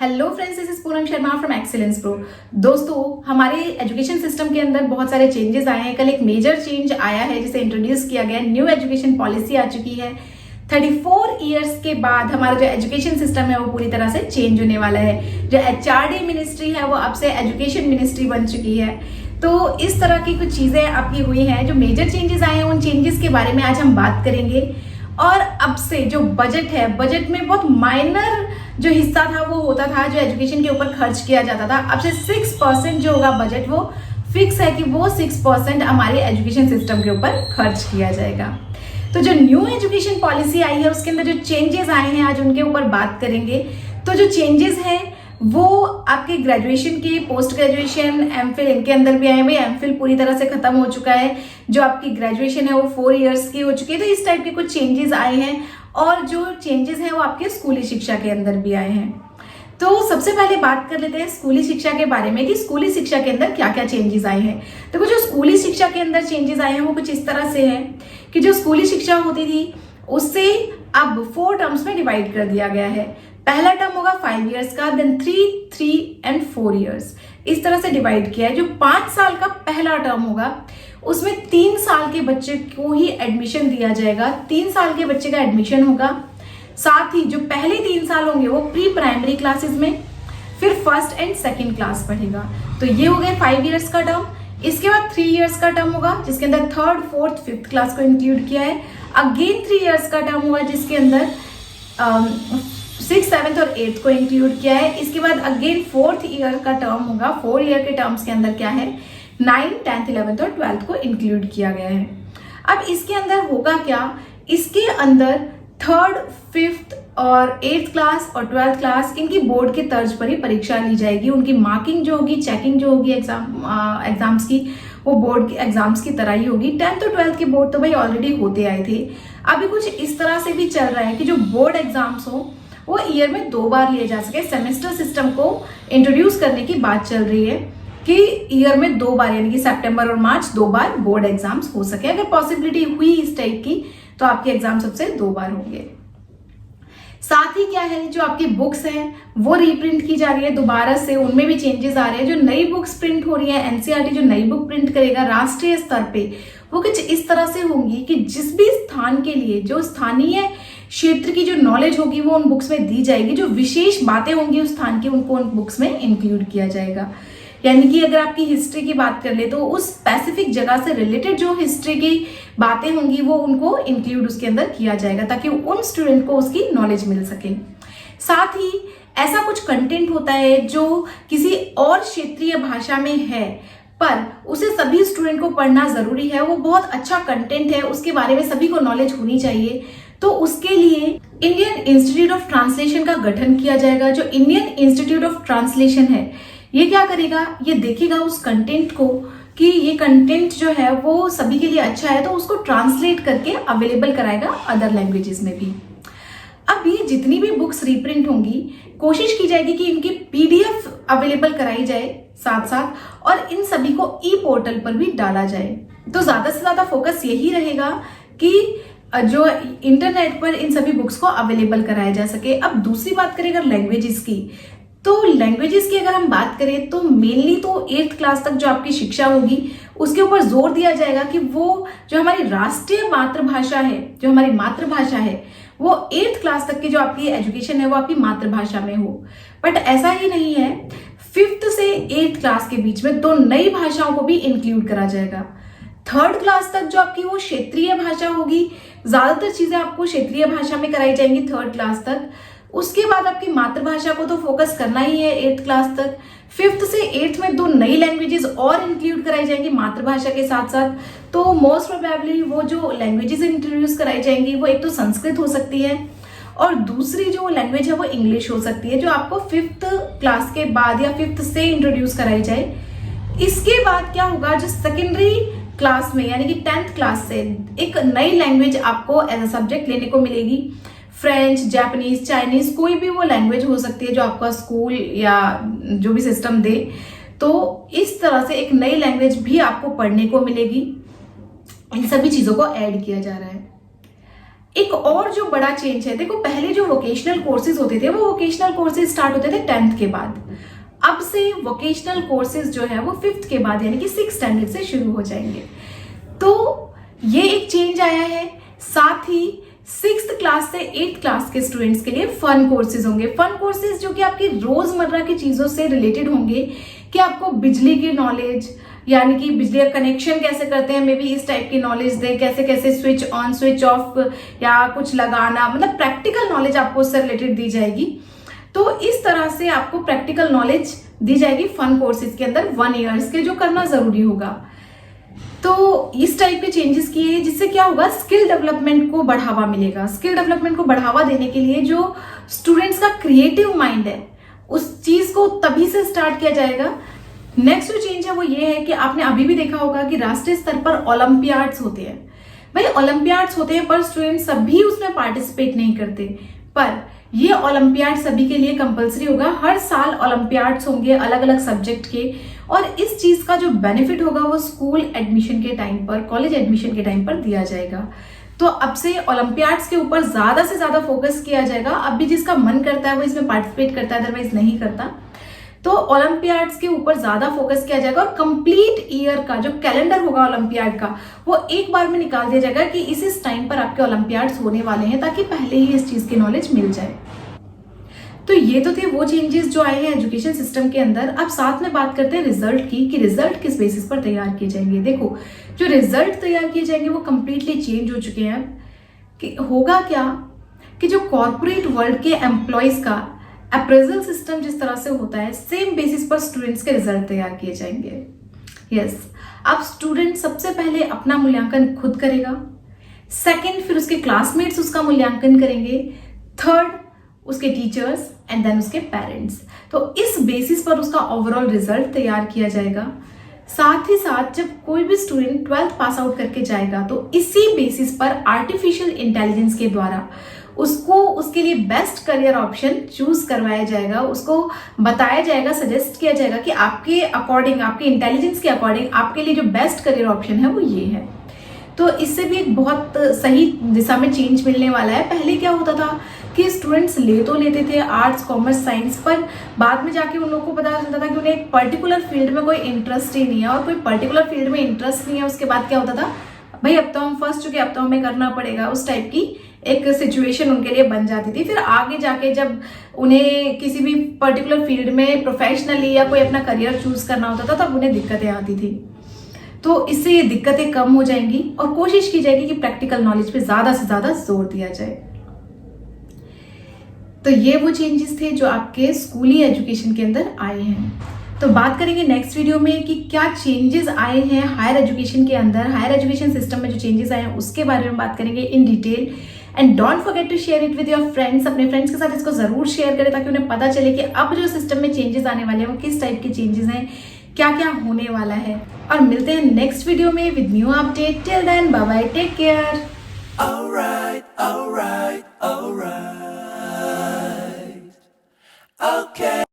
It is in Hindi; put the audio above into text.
Hello friends, this is Poonam Sharma from excellence pro. दोस्तों, हमारे एजुकेशन सिस्टम के अंदर बहुत सारे चेंजेस आए हैं। कल एक मेजर चेंज आया है जिसे इंट्रोड्यूस किया गया। न्यू एजुकेशन पॉलिसी आ चुकी है। 34 इयर्स के बाद हमारा जो एजुकेशन सिस्टम है वो पूरी तरह से चेंज होने वाला है। जो HRD मिनिस्ट्री है वो अब से एजुकेशन मिनिस्ट्री बन चुकी है। तो इस तरह की कुछ चीजें आपकी हुई हैं। जो मेजर चेंजेस आए हैं उन चेंजेस के बारे में आज हम बात करेंगे। और अब से जो बजट है, बजट में बहुत माइनर जो हिस्सा था वो होता था जो एजुकेशन के ऊपर खर्च किया जाता था। अब से 6% जो होगा बजट वो फिक्स है कि वो 6% हमारे एजुकेशन सिस्टम के ऊपर खर्च किया जाएगा। तो जो न्यू एजुकेशन पॉलिसी आई है उसके अंदर जो चेंजेस आए हैं आज उनके ऊपर बात करेंगे। तो जो चेंजेस हैं वो आपके ग्रेजुएशन के, पोस्ट ग्रेजुएशन, एमफिल इनके अंदर भी आए हैं। भाई एमफिल पूरी तरह से खत्म हो चुका है। जो आपकी ग्रेजुएशन है वो 4 इयर्स की हो चुकी है। तो इस टाइप के कुछ चेंजेस आए हैं। और जो चेंजेस हैं वो आपके स्कूली शिक्षा के अंदर भी आए हैं। तो सबसे पहले बात कर लेते हैं स्कूली शिक्षा के बारे में कि स्कूली शिक्षा के अंदर क्या क्या चेंजेस आए हैं। देखो, जो स्कूली शिक्षा के अंदर चेंजेस आए हैं वो कुछ इस तरह से है कि जो स्कूली शिक्षा होती थी उससे अब 4 टर्म्स में डिवाइड कर दिया गया है। पहला टर्म होगा 5 इयर्स का, देन 3 एंड 4 इयर्स, इस तरह से डिवाइड किया है। जो 5 साल का पहला टर्म होगा उसमें 3 साल के बच्चे को ही एडमिशन दिया जाएगा। 3 साल के बच्चे का एडमिशन होगा। साथ ही जो पहले 3 साल होंगे वो प्री प्राइमरी क्लासेस में, फिर फर्स्ट एंड सेकंड क्लास पढ़ेगा। तो ये हो गए 5 इयर्स का टर्म। इसके बाद 3 इयर्स का टर्म होगा जिसके अंदर 3rd, 4th, 5th क्लास को इंक्लूड किया है। अगेन 3 इयर्स का टर्म होगा जिसके अंदर 6th, 7th और 8th को इंक्लूड किया है। इसके बाद अगेन 4th ईयर का टर्म होगा। 4 ईयर के टर्म्स के अंदर क्या है, 9th, 10th, 11th और 12th को इंक्लूड किया गया है। अब इसके अंदर होगा क्या, इसके अंदर 3rd, 5th और 8th क्लास और 12th क्लास इनकी बोर्ड के तर्ज पर ही परीक्षा ली जाएगी। उनकी मार्किंग जो होगी, चेकिंग जो होगी एग्जाम्स की, वो बोर्ड के एग्जाम्स की तरह ही होगी। 10th और 12th के बोर्ड तो भाई ऑलरेडी होते आए थे। अभी कुछ इस तरह से भी चल रहा है कि जो बोर्ड एग्जाम्स हो वो ईयर में 2 बार लिए जा सके। सेमेस्टर सिस्टम को इंट्रोड्यूस करने की बात चल रही है कि ईयर में 2 बार यानी कि सितंबर और मार्च 2 बार बोर्ड एग्जाम्स हो सके। अगर पॉसिबिलिटी हुई इस टाइप की तो आपके एग्जाम सबसे 2 बार होंगे। साथ ही क्या है, जो आपकी बुक्स हैं वो रीप्रिंट की जा रही है दोबारा से, उनमें भी चेंजेस आ रहे हैं। जो नई बुक्स प्रिंट हो रही है, एनसीईआरटी जो नई बुक प्रिंट करेगा राष्ट्रीय स्तर पे, वो कुछ इस तरह से होंगी कि जिस भी स्थान के लिए जो स्थानीय क्षेत्र की जो नॉलेज होगी वो उन बुक्स में दी जाएगी। जो विशेष बातें होंगी उस स्थान की उनको उन बुक्स में इंक्लूड किया जाएगा। यानी कि अगर आपकी हिस्ट्री की बात कर ले तो उस स्पेसिफिक जगह से रिलेटेड जो हिस्ट्री की बातें होंगी वो उनको इंक्लूड उसके अंदर किया जाएगा ताकि उन स्टूडेंट को उसकी नॉलेज मिल सके। साथ ही ऐसा कुछ कंटेंट होता है जो किसी और क्षेत्रीय भाषा में है पर उसे सभी स्टूडेंट को पढ़ना जरूरी है, वो बहुत अच्छा कंटेंट है, उसके बारे में सभी को नॉलेज होनी चाहिए। तो उसके लिए इंडियन इंस्टीट्यूट ऑफ ट्रांसलेशन का गठन किया जाएगा। जो इंडियन इंस्टीट्यूट ऑफ ट्रांसलेशन है ये क्या करेगा, ये देखेगा उस कंटेंट को कि ये कंटेंट जो है वो सभी के लिए अच्छा है, तो उसको ट्रांसलेट करके अवेलेबल कराएगा अदर लैंग्वेजेस में भी। अब ये जितनी भी बुक्स रीप्रिंट होंगी कोशिश की जाएगी कि इनकी PDF अवेलेबल कराई जाए साथ साथ, और इन सभी को ई-पोर्टल पर भी डाला जाए। तो ज्यादा से ज्यादा फोकस यही रहेगा कि जो इंटरनेट पर इन सभी बुक्स को अवेलेबल कराया जा सके। अब दूसरी बात करें अगर लैंग्वेजेस की, तो लैंग्वेजेस की अगर हम बात करें तो मेनली तो 8th क्लास तक जो आपकी शिक्षा होगी उसके ऊपर जोर दिया जाएगा कि वो जो हमारी राष्ट्रीय मातृभाषा है, जो हमारी मातृभाषा है, वो 8th क्लास तक की जो आपकी एजुकेशन है वो आपकी मातृभाषा में हो। बट ऐसा ही नहीं है, 5th से 8th क्लास के बीच में 2 नई भाषाओं को भी इंक्लूड करा जाएगा। 3rd क्लास तक जो आपकी वो क्षेत्रीय भाषा होगी, ज्यादातर चीजें आपको क्षेत्रीय भाषा में कराई जाएंगी 3rd क्लास तक। उसके बाद आपकी मातृभाषा को तो फोकस करना ही है 8th क्लास तक। 5th से 8th में 2 नई लैंग्वेजेस और इंक्लूड कराई जाएंगी मातृभाषा के साथ साथ। तो मोस्ट प्रोबेबली वो जो लैंग्वेजेस इंट्रोड्यूस कराई जाएंगी वो एक तो संस्कृत हो सकती है और दूसरी जो लैंग्वेज है वो इंग्लिश हो सकती है, जो आपको 5th क्लास के बाद या 5th से इंट्रोड्यूस कराई जाए। इसके बाद क्या होगा, जो सेकेंडरी क्लास में यानी कि 10th क्लास से एक नई लैंग्वेज आपको एज अ सब्जेक्ट लेने को मिलेगी। फ्रेंच, जापानीज, चाइनीज, कोई भी वो लैंग्वेज हो सकती है जो आपका स्कूल या जो भी सिस्टम दे। तो इस तरह से एक नई लैंग्वेज भी आपको पढ़ने को मिलेगी। इन सभी चीजों को ऐड किया जा रहा है। एक और जो बड़ा चेंज है, देखो पहले जो वोकेशनल कोर्सेज होते थे वो वोकेशनल कोर्सेज स्टार्ट होते थे 10th के बाद। अब से वोकेशनल कोर्सेज जो है वो 5th के बाद यानी कि 6th स्टैंडर्ड से शुरू हो जाएंगे। तो ये एक चेंज आया है। साथ ही 6th क्लास से 8th क्लास के स्टूडेंट्स के लिए फन कोर्सेज होंगे। फन कोर्सेज जो कि आपकी रोजमर्रा की चीजों से रिलेटेड होंगे, कि आपको बिजली की नॉलेज यानी कि बिजली का कनेक्शन कैसे करते हैं, मे बी इस टाइप की नॉलेज दें, कैसे कैसे स्विच ऑन स्विच ऑफ या कुछ लगाना, मतलब प्रैक्टिकल नॉलेज आपको उससे रिलेटेड दी जाएगी। तो इस तरह से आपको प्रैक्टिकल नॉलेज दी जाएगी फन कोर्सेज के अंदर 1 ईयर्स के, जो करना जरूरी होगा। तो इस टाइप के चेंजेस किए, जिससे क्या होगा, स्किल डेवलपमेंट को बढ़ावा मिलेगा। स्किल डेवलपमेंट को बढ़ावा देने के लिए जो स्टूडेंट्स का क्रिएटिव माइंड है उस चीज को तभी से स्टार्ट किया जाएगा। नेक्स्ट जो चेंज है वो ये है कि आपने अभी भी देखा होगा कि राष्ट्रीय स्तर पर ओलंपियाड्स होते हैं। भाई ओलंपियाड्स होते हैं पर स्टूडेंट सभी उसमें पार्टिसिपेट नहीं करते, पर ये ओलंपियाड सभी के लिए कंपलसरी होगा। हर साल ओलंपियाड्स होंगे अलग अलग सब्जेक्ट के, और इस चीज का जो बेनिफिट होगा वो स्कूल एडमिशन के टाइम पर, कॉलेज एडमिशन के टाइम पर दिया जाएगा। तो अब से ओलंपियाड्स के ऊपर ज्यादा से ज्यादा फोकस किया जाएगा। अब भी जिसका मन करता है वो इसमें पार्टिसिपेट करता है, अदरवाइज नहीं करता। तो ओलंपियाड्स के ऊपर ज्यादा फोकस किया जाएगा, और कंप्लीट ईयर का जो कैलेंडर होगा ओलंपियाड का वो एक बार में निकाल दिया जाएगा कि इस टाइम पर आपके ओलंपियाड्स होने वाले हैं, ताकि पहले ही इस चीज की नॉलेज मिल जाए। तो ये तो थे वो चेंजेस जो आए हैं एजुकेशन सिस्टम के अंदर। अब साथ में बात करते हैं रिजल्ट की, कि रिजल्ट किस बेसिस पर तैयार किए जाएंगे। देखो जो रिजल्ट तैयार किए जाएंगे वो कंप्लीटली चेंज हो चुके हैं। कि होगा क्या कि जो कॉर्पोरेट वर्ल्ड के एम्प्लॉयज का अप्रेजल सिस्टम जिस तरह से होता है, सेम बेसिस पर स्टूडेंट्स के रिजल्ट तैयार किए जाएंगे। यस, अब स्टूडेंट सबसे पहले अपना मूल्यांकन खुद करेगा, सेकंड फिर उसके क्लासमेट्स उसका मूल्यांकन करेंगे, थर्ड उसके टीचर्स एंड देन उसके पेरेंट्स। तो इस बेसिस पर उसका ओवरऑल रिजल्ट तैयार किया जाएगा। साथ ही साथ जब कोई भी स्टूडेंट 12th पास आउट करके जाएगा तो इसी बेसिस पर आर्टिफिशियल इंटेलिजेंस के द्वारा उसको उसके लिए बेस्ट करियर ऑप्शन चूज करवाया जाएगा। उसको बताया जाएगा, सजेस्ट किया जाएगा कि आपके अकॉर्डिंग, आपके इंटेलिजेंस के अकॉर्डिंग आपके लिए जो बेस्ट करियर ऑप्शन है वो ये है। तो इससे भी एक बहुत सही दिशा में चेंज मिलने वाला है। पहले क्या होता था कि स्टूडेंट्स ले तो लेते थे आर्ट्स, कॉमर्स, साइंस, पर बाद में जाके उन लोगों को पता चलता था कि उन्हें एक पर्टिकुलर फील्ड में कोई इंटरेस्ट ही नहीं है, और कोई पर्टिकुलर फील्ड में इंटरेस्ट नहीं है। उसके बाद क्या होता था, भाई अब तो हम फंस चुके, अब तो हमें करना पड़ेगा, उस टाइप की एक सिचुएशन उनके लिए बन जाती थी। फिर आगे जाके जब उन्हें किसी भी पर्टिकुलर फील्ड में प्रोफेशनली या कोई अपना करियर चूज करना होता था तब उन्हें दिक्कतें आती थी। तो इससे ये दिक्कतें कम हो जाएंगी और कोशिश की जाएगी कि प्रैक्टिकल नॉलेज पे ज्यादा से ज्यादा जोर दिया जाए। तो ये वो चेंजेस थे जो आपके स्कूली एजुकेशन के अंदर आए हैं। तो बात करेंगे नेक्स्ट वीडियो में कि क्या चेंजेस आए हैं हायर एजुकेशन के अंदर, हायर एजुकेशन सिस्टम में जो चेंजेस आए हैं उसके बारे में बात करेंगे in detail. And don't forget to share it with your friends. अपने फ्रेंड्स के साथ इसको जरूर शेयर करें ताकि उन्हें पता चले कि अब जो सिस्टम में चेंजेस आने वाले हैं वो किस टाइप के चेंजेस हैं, क्या क्या होने वाला है। और मिलते हैं नेक्स्ट वीडियो में with new update. Till then bye bye, take care. Alright, okay.